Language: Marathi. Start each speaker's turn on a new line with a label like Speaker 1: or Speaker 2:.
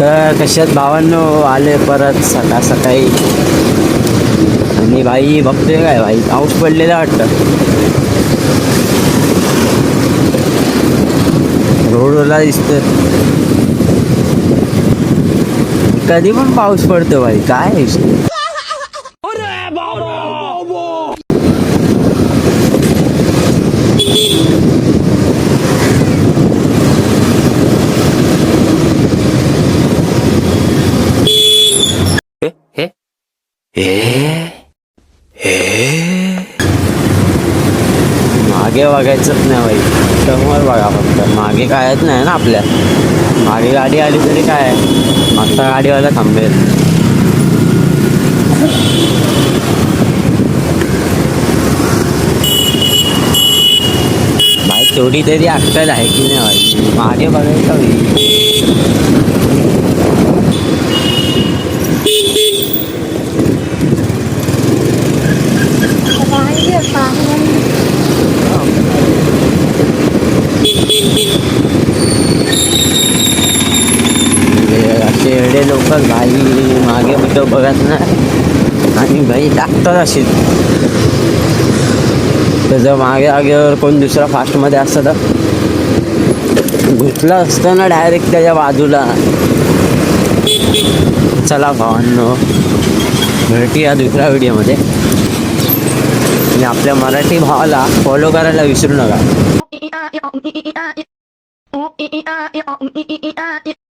Speaker 1: तर कशात भावांनो आले परत सकाळ सकाळी. आणि भाई बघतोय काय भाई पाऊस पडलेला वाटतं. रोडला दिसतोय. कधी पण पाऊस पडतो भाई काय विषय. मागे बघायचंच नाही भाई, समोर बघा फक्त. मागे कायच नाही ना आपल्या. मागे गाडी आली तरी काय मागचा गाडीवाला थांबेल. भाई तेवढी तरी अक्कल आहे की नाही भाई, मागे बघायचं भाई. असे एवढे लोक भाई मागे तो बघत नाही आणि भाई टाकतात अशी. त्याचं मागे आगेवर कोण दुसरा फास्टमध्ये असतं तर घुसलं असतं ना डायरेक्ट त्याच्या बाजूला. चला भावांनो भेटूया दुसऱ्या व्हिडिओमध्ये. आणि आपल्या मराठी भावाला फॉलो करायला विसरू नका.